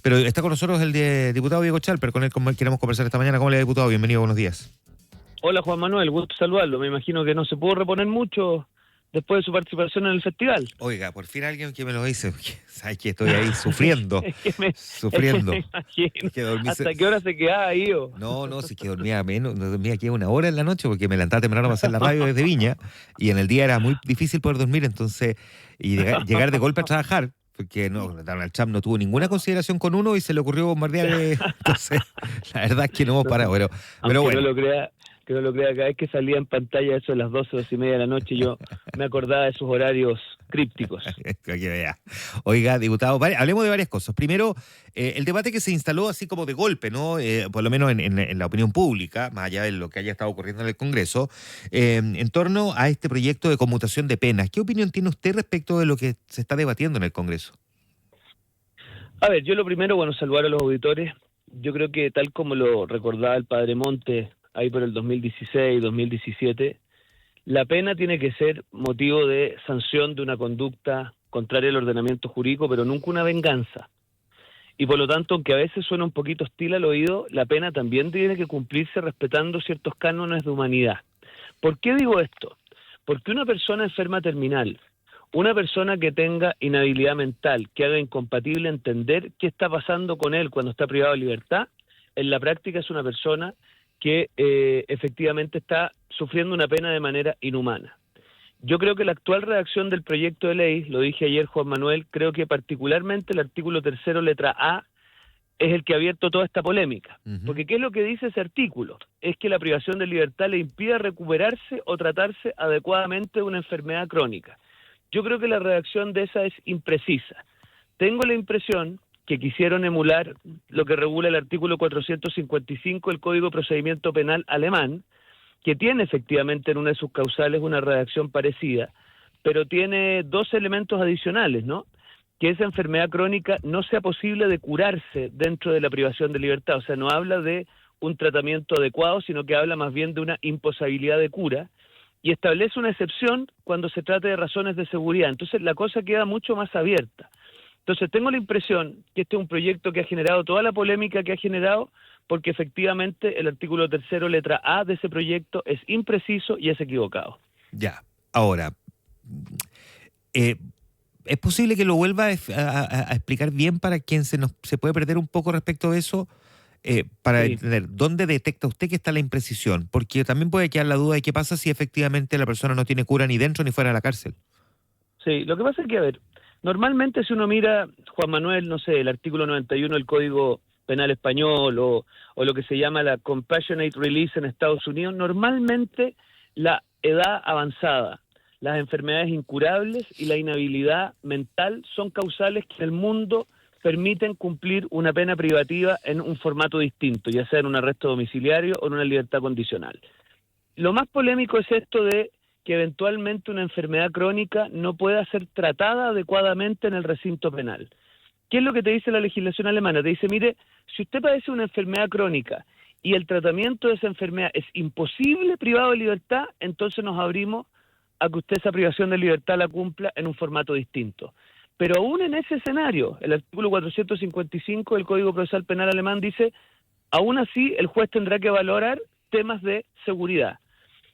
Pero está con nosotros el diputado Diego Chalper, con él queremos conversar esta mañana. ¿Cómo le va, diputado? Bienvenido, buenos días. Hola Juan Manuel, gusto saludarlo. Me imagino que no se pudo reponer mucho después de su participación en el festival. Oiga, por fin alguien que me lo dice, porque sabes que estoy ahí sufriendo, Me sufriendo. imagino. Es que dormí ¿Hasta qué hora se quedaba ahí? No, sí que dormía menos, no dormía aquí una hora en la noche porque me levantaba temprano para hacer la radio desde Viña y en el día era muy difícil poder dormir, entonces, y llegar de golpe a trabajar, porque Donald Trump no tuvo ninguna consideración con uno y se le ocurrió bombardear, entonces, la verdad es que no hemos parado, pero Aunque no bueno. lo crea, cada vez que salía en pantalla eso a las 12, 12:30 de la noche, yo me acordaba de sus horarios crípticos. Que vea. Oiga, diputado, hablemos de varias cosas. Primero, el debate que se instaló así como de golpe, ¿no? Por lo menos en la opinión pública, más allá de lo que haya estado ocurriendo en el Congreso, en torno a este proyecto de conmutación de penas. ¿Qué opinión tiene usted respecto de lo que se está debatiendo en el Congreso? A ver, yo lo primero, bueno, saludar a los auditores. Yo creo que tal como lo recordaba el padre Monte ahí por el 2016, 2017, la pena tiene que ser motivo de sanción de una conducta contraria al ordenamiento jurídico, pero nunca una venganza. Y por lo tanto, aunque a veces suena un poquito hostil al oído, la pena también tiene que cumplirse respetando ciertos cánones de humanidad. ¿Por qué digo esto? Porque una persona enferma terminal, una persona que tenga inhabilidad mental, que haga incompatible entender qué está pasando con él cuando está privado de libertad, en la práctica es una persona que efectivamente está sufriendo una pena de manera inhumana. Yo creo que la actual redacción del proyecto de ley, lo dije ayer Juan Manuel, creo que particularmente el artículo 3, letra A, es el que ha abierto toda esta polémica. Porque ¿qué es lo que dice ese artículo? Es que la privación de libertad le impida recuperarse o tratarse adecuadamente de una enfermedad crónica. Yo creo que la redacción de esa es imprecisa. Tengo la impresión que quisieron emular lo que regula el artículo 455 del Código de Procedimiento Penal alemán, que tiene efectivamente en una de sus causales una redacción parecida, pero tiene dos elementos adicionales, ¿no? Que esa enfermedad crónica no sea posible de curarse dentro de la privación de libertad. O sea, no habla de un tratamiento adecuado, sino que habla más bien de una imposibilidad de cura, y establece una excepción cuando se trate de razones de seguridad. Entonces la cosa queda mucho más abierta. Entonces tengo la impresión que este es un proyecto que ha generado toda la polémica que ha generado, porque efectivamente el artículo 3, letra A de ese proyecto es impreciso y es equivocado. Ya, ahora, eh, ¿es posible que lo vuelva a explicar bien para quien se puede perder un poco respecto de eso? Para Sí, entender, ¿dónde detecta usted que está la imprecisión? Porque también puede quedar la duda de qué pasa si efectivamente la persona no tiene cura ni dentro ni fuera de la cárcel. sí. Lo que pasa es que, a ver, normalmente si uno mira, Juan Manuel, no sé, el artículo 91 del Código Penal Español o lo que se llama la Compassionate Release en Estados Unidos, normalmente la edad avanzada, las enfermedades incurables y la inhabilidad mental son causales que en el mundo permiten cumplir una pena privativa en un formato distinto, ya sea en un arresto domiciliario o en una libertad condicional. Lo más polémico es esto de que eventualmente una enfermedad crónica no pueda ser tratada adecuadamente en el recinto penal. ¿Qué es lo que te dice la legislación alemana? Te dice, mire, si usted padece una enfermedad crónica y el tratamiento de esa enfermedad es imposible privado de libertad, entonces nos abrimos a que usted esa privación de libertad la cumpla en un formato distinto. Pero aún en ese escenario, el artículo 455 del Código Procesal Penal alemán dice, aún así el juez tendrá que valorar temas de seguridad.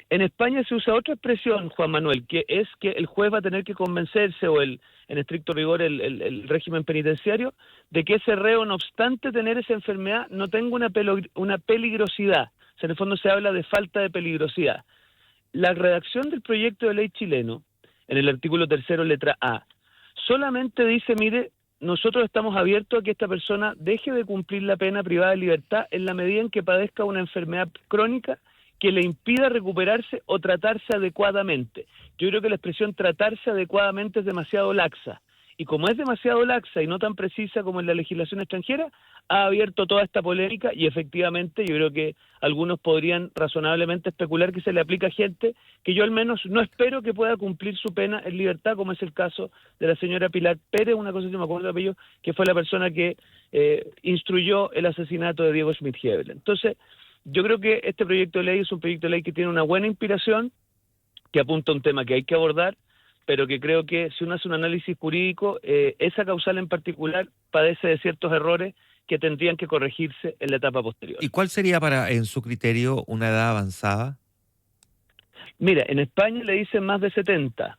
En España se usa otra expresión, Juan Manuel, que es que el juez va a tener que convencerse, o en estricto rigor el régimen penitenciario, de que ese reo, no obstante tener esa enfermedad, no tenga una peligrosidad. O sea, en el fondo se habla de falta de peligrosidad. La redacción del proyecto de ley chileno, en el artículo 3, letra A, solamente dice, mire, nosotros estamos abiertos a que esta persona deje de cumplir la pena privada de libertad en la medida en que padezca una enfermedad crónica que le impida recuperarse o tratarse adecuadamente. Yo creo que la expresión tratarse adecuadamente es demasiado laxa. Y como es demasiado laxa y no tan precisa como en la legislación extranjera, ha abierto toda esta polémica y efectivamente yo creo que algunos podrían razonablemente especular que se le aplica a gente que yo al menos no espero que pueda cumplir su pena en libertad, como es el caso de la señora Pilar Pérez, una cosa que me acuerdo de apellido, que fue la persona que instruyó el asesinato de Diego Schmidt-Hebel. Entonces, yo creo que este proyecto de ley es un proyecto de ley que tiene una buena inspiración, que apunta a un tema que hay que abordar, pero que creo que si uno hace un análisis jurídico, esa causal en particular padece de ciertos errores que tendrían que corregirse en la etapa posterior. ¿Y cuál sería en su criterio, una edad avanzada? Mira, en España le dicen más de 70,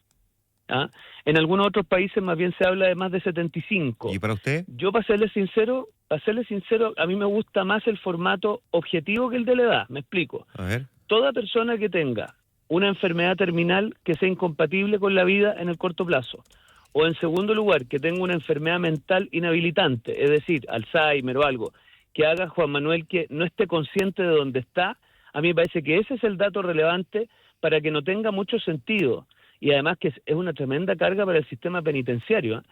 ¿ah? En algunos otros países más bien se habla de más de 75. ¿Y para usted? Yo, para serle sincero, a mí me gusta más el formato objetivo que el de la edad. Me explico. A ver. Toda persona que tenga una enfermedad terminal que sea incompatible con la vida en el corto plazo, o en segundo lugar, que tenga una enfermedad mental inhabilitante, es decir, Alzheimer o algo, que haga, Juan Manuel, que no esté consciente de dónde está, a mí me parece que ese es el dato relevante para que no tenga mucho sentido, y además que es una tremenda carga para el sistema penitenciario,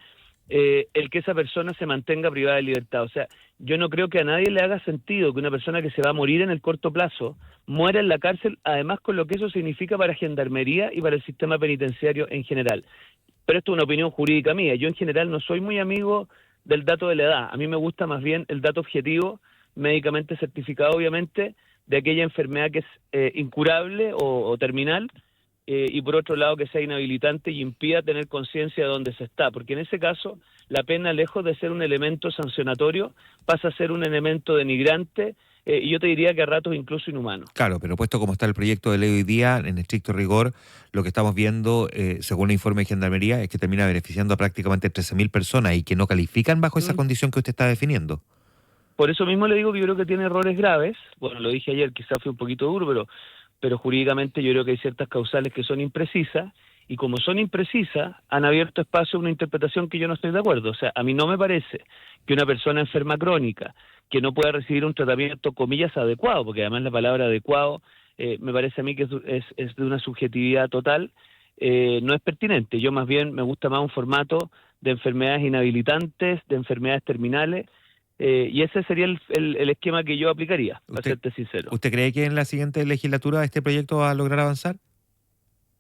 el que esa persona se mantenga privada de libertad. O sea, yo no creo que a nadie le haga sentido que una persona que se va a morir en el corto plazo muera en la cárcel, además con lo que eso significa para Gendarmería y para el sistema penitenciario en general. Pero esto es una opinión jurídica mía. Yo en general no soy muy amigo del dato de la edad. A mí me gusta más bien el dato objetivo, médicamente certificado obviamente, de aquella enfermedad que es incurable o terminal, y por otro lado que sea inhabilitante y impida tener conciencia de dónde se está, porque en ese caso la pena, lejos de ser un elemento sancionatorio, pasa a ser un elemento denigrante, y yo te diría que a ratos incluso inhumano. Claro, pero puesto como está el proyecto de ley hoy día, en estricto rigor, lo que estamos viendo, según el informe de Gendarmería, es que termina beneficiando a prácticamente 13.000 personas y que no califican bajo esa condición que usted está definiendo. Por eso mismo le digo que yo creo que tiene errores graves. Bueno, lo dije ayer, quizás fue un poquito duro, pero jurídicamente yo creo que hay ciertas causales que son imprecisas, y como son imprecisas, han abierto espacio a una interpretación que yo no estoy de acuerdo. O sea, a mí no me parece que una persona enferma crónica, que no pueda recibir un tratamiento, comillas, adecuado, porque además la palabra adecuado me parece a mí que es de una subjetividad total, no es pertinente. Yo más bien me gusta más un formato de enfermedades inhabilitantes, de enfermedades terminales, y ese sería el esquema que yo aplicaría, para serte sincero. ¿Usted cree que en la siguiente legislatura este proyecto va a lograr avanzar?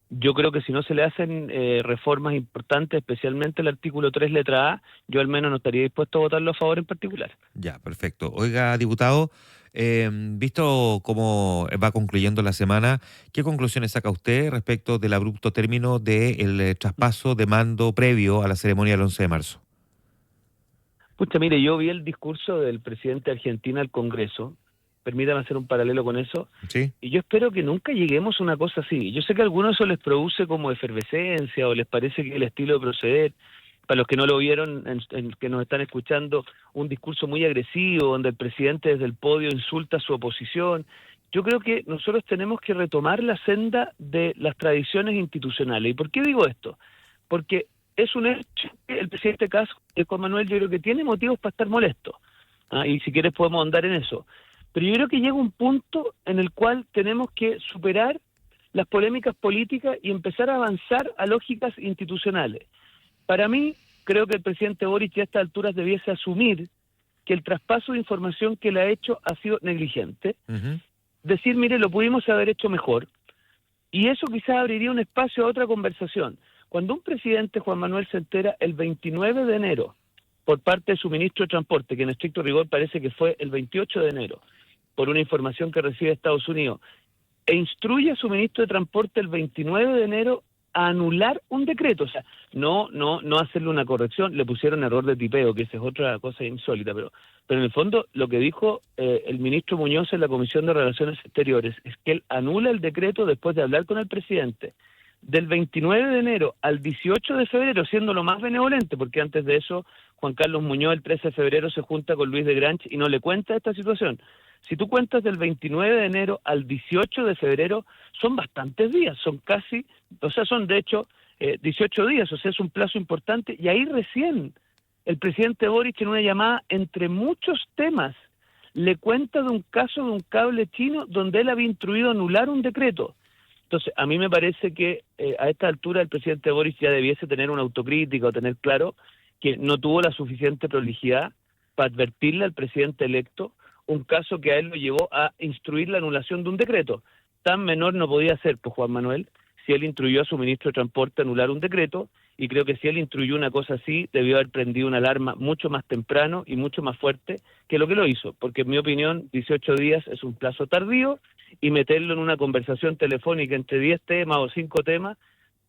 Yo creo que si no se le hacen reformas importantes, especialmente el artículo 3, letra A, yo al menos no estaría dispuesto a votarlo a favor en particular. Ya, perfecto. Oiga, diputado, visto cómo va concluyendo la semana, ¿qué conclusiones saca usted respecto del abrupto término del traspaso de mando previo a la ceremonia del 11 de marzo? Pucha, mire, yo vi el discurso del presidente de Argentina al Congreso, permítame hacer un paralelo con eso, ¿Sí? y yo espero que nunca lleguemos a una cosa así. Yo sé que a algunos eso les produce como efervescencia o les parece que el estilo de proceder, para los que no lo vieron, que nos están escuchando, un discurso muy agresivo, donde el presidente desde el podio insulta a su oposición. Yo creo que nosotros tenemos que retomar la senda de las tradiciones institucionales. ¿Y por qué digo esto? Porque es un hecho que el presidente Juan Manuel, yo creo que tiene motivos para estar molesto. Y si quieres podemos andar en eso. Pero yo creo que llega un punto en el cual tenemos que superar las polémicas políticas y empezar a avanzar a lógicas institucionales. Para mí, creo que el presidente Boric ya a estas alturas debiese asumir que el traspaso de información que le ha hecho ha sido negligente. Decir, mire, lo pudimos haber hecho mejor. Y eso quizás abriría un espacio a otra conversación. Cuando un presidente, Juan Manuel, se entera el 29 de enero por parte de su ministro de Transporte, que en estricto rigor parece que fue el 28 de enero, por una información que recibe Estados Unidos, e instruye a su ministro de Transporte el 29 de enero a anular un decreto, o sea, no hacerle una corrección, le pusieron error de tipeo, que esa es otra cosa insólita, pero en el fondo lo que dijo el ministro Muñoz en la Comisión de Relaciones Exteriores es que él anula el decreto después de hablar con el presidente. Del 29 de enero al 18 de febrero, siendo lo más benevolente, porque antes de eso Juan Carlos Muñoz el 13 de febrero se junta con Luis de Granch y no le cuenta esta situación. Si tú cuentas del 29 de enero al 18 de febrero, son bastantes días, son casi, o sea, son de hecho 18 días, o sea, es un plazo importante, y ahí recién el presidente Boric, en una llamada entre muchos temas, le cuenta de un caso de un cable chino donde él había instruido anular un decreto. Entonces, a mí me parece que a esta altura el presidente Boric ya debiese tener una autocrítica o tener claro que no tuvo la suficiente prolijidad para advertirle al presidente electo un caso que a él lo llevó a instruir la anulación de un decreto. Tan menor no podía ser, pues, Juan Manuel, si él instruyó a su ministro de Transporte a anular un decreto, y creo que si él instruyó una cosa así, debió haber prendido una alarma mucho más temprano y mucho más fuerte que lo que lo hizo, porque en mi opinión 18 días es un plazo tardío, y meterlo en una conversación telefónica entre 10 temas o 5 temas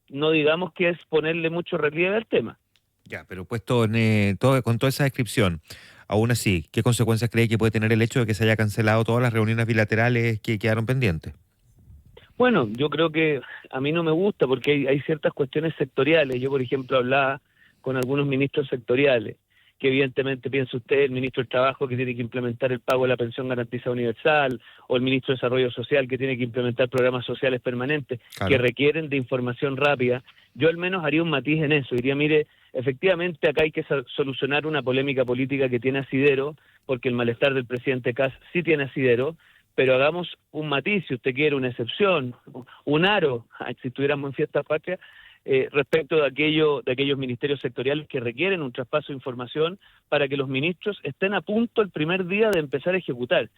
no digamos que es ponerle mucho relieve al tema. Ya, pero puesto en, con toda esa descripción, aún así, ¿qué consecuencias cree que puede tener el hecho de que se haya cancelado todas las reuniones bilaterales que quedaron pendientes? Bueno, yo creo que a mí no me gusta porque hay ciertas cuestiones sectoriales. Yo, por ejemplo, hablaba con algunos ministros sectoriales, que evidentemente piensa usted, el ministro del Trabajo que tiene que implementar el pago de la pensión garantizada universal, o el ministro de Desarrollo Social que tiene que implementar programas sociales permanentes que Claro. requieren de información rápida. Yo al menos haría un matiz en eso, diría, mire, efectivamente acá hay que solucionar una polémica política que tiene asidero, porque el malestar del presidente Kast sí tiene asidero, pero hagamos un matiz, si usted quiere, una excepción, un aro, si estuviéramos en fiesta patria, respecto de aquellos ministerios sectoriales que requieren un traspaso de información para que los ministros estén a punto el primer día de empezar a ejecutar.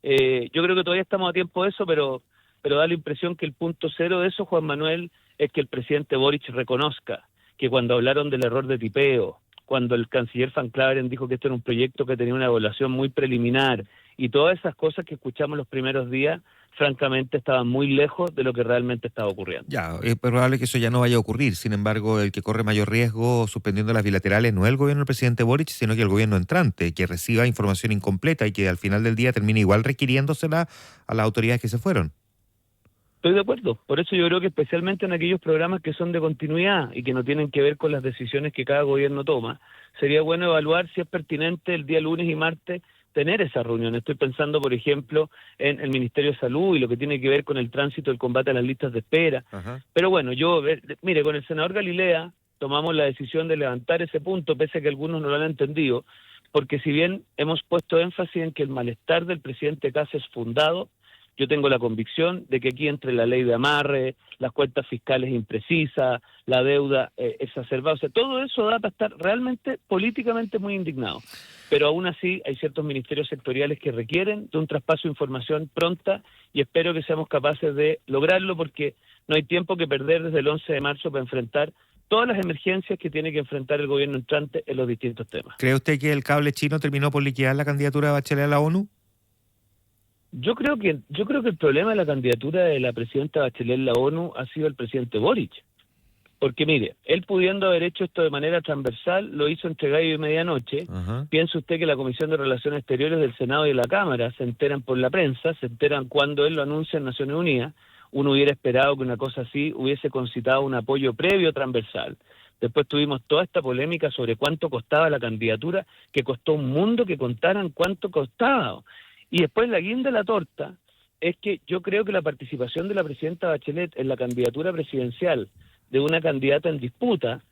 Yo creo que todavía estamos a tiempo de eso, pero da la impresión que el punto cero de eso, Juan Manuel, es que el presidente Boric reconozca que cuando hablaron del error de tipeo, cuando el canciller Van Claveren dijo que esto era un proyecto que tenía una evaluación muy preliminar, y todas esas cosas que escuchamos los primeros días, francamente estaban muy lejos de lo que realmente estaba ocurriendo. Ya, es probable que eso ya no vaya a ocurrir. Sin embargo, el que corre mayor riesgo suspendiendo las bilaterales no es el gobierno del presidente Boric, sino que el gobierno entrante, que reciba información incompleta y que al final del día termine igual requiriéndosela a las autoridades que se fueron. Estoy de acuerdo, por eso yo creo que especialmente en aquellos programas que son de continuidad y que no tienen que ver con las decisiones que cada gobierno toma, sería bueno evaluar si es pertinente el día lunes y martes tener esa reunión. Estoy pensando, por ejemplo, en el Ministerio de Salud y lo que tiene que ver con el tránsito del combate a las listas de espera. Ajá. Pero bueno, mire, con el senador Galilea tomamos la decisión de levantar ese punto, pese a que algunos no lo han entendido, porque si bien hemos puesto énfasis en que el malestar del presidente Kast es fundado, yo tengo la convicción de que aquí entre la ley de amarre, las cuentas fiscales imprecisas, la deuda exacerbada, o sea, todo eso da para estar realmente políticamente muy indignado. Pero aún así hay ciertos ministerios sectoriales que requieren de un traspaso de información pronta y espero que seamos capaces de lograrlo porque no hay tiempo que perder desde el 11 de marzo para enfrentar todas las emergencias que tiene que enfrentar el gobierno entrante en los distintos temas. ¿Cree usted que el cable chino terminó por liquidar la candidatura de Bachelet a la ONU? Yo creo que el problema de la candidatura de la presidenta Bachelet en la ONU ha sido el presidente Boric. Porque mire, él pudiendo haber hecho esto de manera transversal, lo hizo entre gallo y medianoche. Ajá. Piense usted que la Comisión de Relaciones Exteriores del Senado y de la Cámara se enteran por la prensa, se enteran cuando él lo anuncia en Naciones Unidas. Uno hubiera esperado que una cosa así hubiese concitado un apoyo previo transversal. Después tuvimos toda esta polémica sobre cuánto costaba la candidatura, que costó un mundo que contaran cuánto costaba. Y después la guinda de la torta es que yo creo que la participación de la presidenta Bachelet en la candidatura presidencial de una candidata en disputa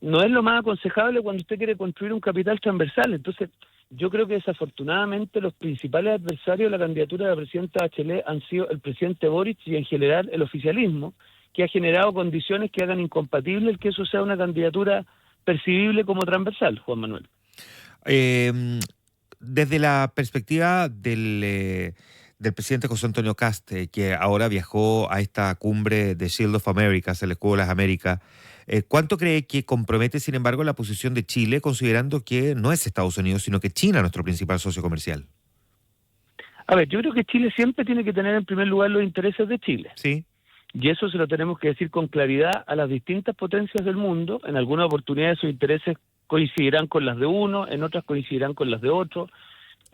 no es lo más aconsejable cuando usted quiere construir un capital transversal. Entonces, yo creo que desafortunadamente los principales adversarios de la candidatura de la presidenta Bachelet han sido el presidente Boric y en general el oficialismo, que ha generado condiciones que hagan incompatible el que eso sea una candidatura percibible como transversal, Juan Manuel. Desde la perspectiva del presidente José Antonio Kast, que ahora viajó a esta cumbre de Shield of Americas, el escudo de las Américas, ¿cuánto cree que compromete, sin embargo, la posición de Chile, considerando que no es Estados Unidos, sino que China nuestro principal socio comercial? A ver, yo creo que Chile siempre tiene que tener en primer lugar los intereses de Chile. Sí. Y eso se lo tenemos que decir con claridad a las distintas potencias del mundo. En algunas oportunidades sus intereses coincidirán con las de uno, en otras coincidirán con las de otro.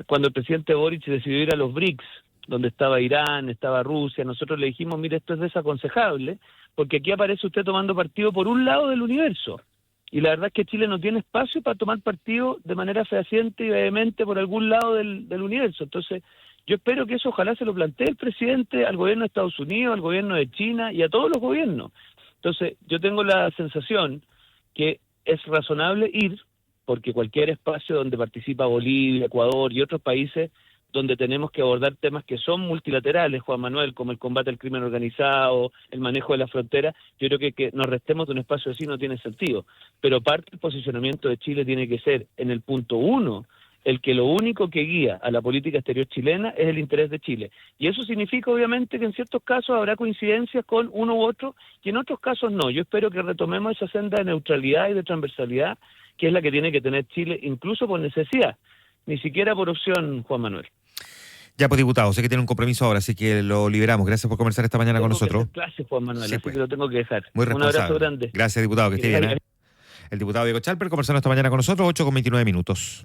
Cuando el presidente Boric decidió ir a los BRICS, donde estaba Irán, estaba Rusia, nosotros le dijimos, mire, esto es desaconsejable, porque aquí aparece usted tomando partido por un lado del universo. Y la verdad es que Chile no tiene espacio para tomar partido de manera fehaciente y vehemente por algún lado del universo. Entonces, yo espero que eso ojalá se lo plantee el presidente al gobierno de Estados Unidos, al gobierno de China y a todos los gobiernos. Entonces, yo tengo la sensación que es razonable ir, porque cualquier espacio donde participa Bolivia, Ecuador y otros países, donde tenemos que abordar temas que son multilaterales, Juan Manuel, como el combate al crimen organizado, el manejo de la frontera, yo creo que nos restemos de un espacio así no tiene sentido. Pero parte del posicionamiento de Chile tiene que ser, en el punto uno, el que lo único que guía a la política exterior chilena es el interés de Chile. Y eso significa, obviamente, que en ciertos casos habrá coincidencias con uno u otro, y en otros casos no. Yo espero que retomemos esa senda de neutralidad y de transversalidad, que es la que tiene que tener Chile, incluso por necesidad, ni siquiera por opción, Juan Manuel. Ya, pues, diputado, sé que tiene un compromiso ahora, así que lo liberamos. Gracias por conversar esta mañana con nosotros. Gracias, Juan Manuel, Sí, así pues. que lo tengo que dejar. Muy Un responsable. abrazo grande. Gracias, diputado, que esté bien. El diputado Diego Chalper conversando esta mañana con nosotros, 8:29 minutos.